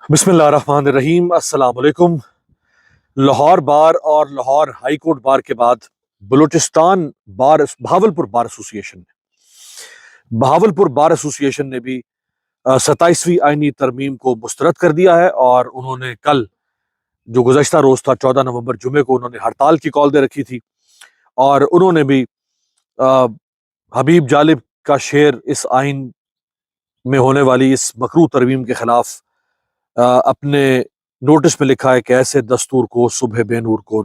بسم اللہ الرحمن الرحیم۔ السلام علیکم۔ لاہور بار اور لاہور ہائی کورٹ بار کے بعد بلوچستان بہاولپور بار ایسوسیشن نے بھی 27ویں آئینی ترمیم کو مسترد کر دیا ہے، اور انہوں نے کل جو گزشتہ روز تھا 14 نومبر جمعے کو انہوں نے ہڑتال کی کال دے رکھی تھی، اور انہوں نے بھی حبیب جالب کا شعر اس آئین میں ہونے والی اس مکروہ ترمیم کے خلاف اپنے نوٹس میں لکھا ہے کہ ایسے دستور کو صبح بے نور کو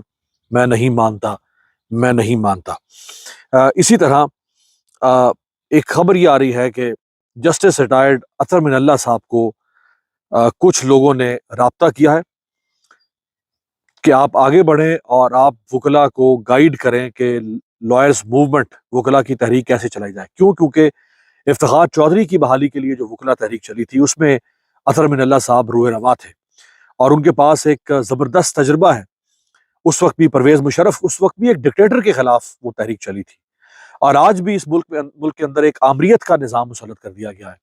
میں نہیں مانتا۔ اسی طرح ایک خبر یہ آ رہی ہے کہ جسٹس ریٹائرڈ اطہر من اللہ صاحب کو کچھ لوگوں نے رابطہ کیا ہے کہ آپ آگے بڑھیں اور آپ وکلا کو گائیڈ کریں کہ لائرز موومنٹ، وکلا کی تحریک کیسے چلائی جائے۔ کیونکہ افتخار چودھری کی بحالی کے لیے جو وکلا تحریک چلی تھی اس میں اطہر من اللہ صاحب روح رواں تھے، اور ان کے پاس ایک زبردست تجربہ ہے۔ اس وقت بھی پرویز مشرف، اس وقت بھی ایک ڈکٹیٹر کے خلاف وہ تحریک چلی تھی، اور آج بھی اس ملک کے اندر ایک آمریت کا نظام مسلط کر دیا گیا ہے۔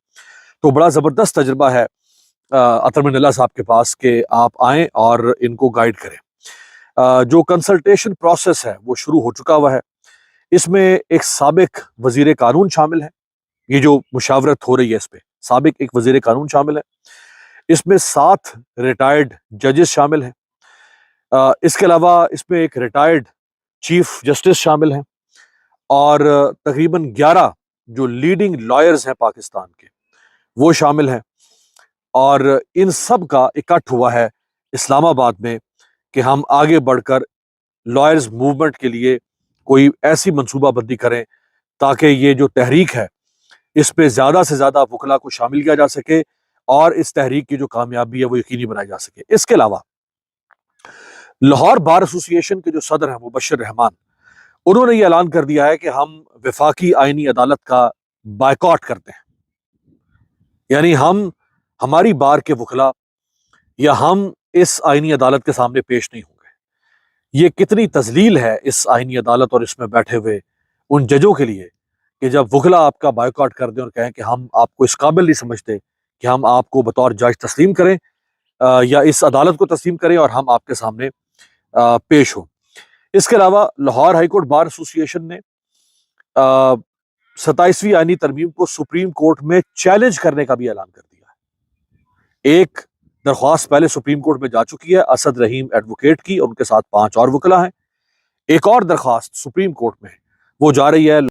تو بڑا زبردست تجربہ ہے اطہر من اللہ صاحب کے پاس کہ آپ آئیں اور ان کو گائیڈ کریں۔ جو کنسلٹیشن پروسیس ہے وہ شروع ہو چکا ہوا ہے۔ اس میں ایک سابق وزیر قانون شامل ہے، یہ جو مشاورت ہو رہی ہے اس پہ سابق ایک وزیر قانون شامل ہے، اس میں 7 ریٹائرڈ ججز شامل ہیں، اس کے علاوہ اس میں ایک ریٹائرڈ چیف جسٹس شامل ہیں، اور تقریباً 11 جو لیڈنگ لائرز ہیں پاکستان کے وہ شامل ہیں، اور ان سب کا اکٹھ ہوا ہے اسلام آباد میں کہ ہم آگے بڑھ کر لائرز موومنٹ کے لیے کوئی ایسی منصوبہ بندی کریں تاکہ یہ جو تحریک ہے اس پہ زیادہ سے زیادہ وکلا کو شامل کیا جا سکے، اور اس تحریک کی جو کامیابی ہے وہ یقینی بنائی جا سکے۔ اس کے علاوہ لاہور بار ایسوسیشن کے جو صدر ہیں مبشر رحمان، انہوں نے یہ اعلان کر دیا ہے کہ ہم وفاقی آئینی عدالت کا بائیکاٹ کرتے ہیں، یعنی ہماری بار کے وکلا یا ہم اس آئینی عدالت کے سامنے پیش نہیں ہوں گے۔ یہ کتنی تذلیل ہے اس آئینی عدالت اور اس میں بیٹھے ہوئے ان ججوں کے لیے کہ جب وکلا آپ کا بائیکاٹ کر دیں اور کہیں کہ ہم آپ کو اس قابل نہیں سمجھتے کہ ہم آپ کو بطور جج تسلیم کریں یا اس عدالت کو تسلیم کریں اور ہم آپ کے سامنے پیش ہوں۔ اس کے علاوہ Lahore high court bar association نے 27ویں آئینی ترمیم کو سپریم کورٹ میں چیلنج کرنے کا بھی اعلان کر دیا ہے۔ ایک درخواست پہلے سپریم کورٹ میں جا چکی ہے اسد رحیم ایڈوکیٹ کی، اور ان کے ساتھ 5 اور وکلا ہیں۔ ایک اور درخواست سپریم کورٹ میں وہ جا رہی ہے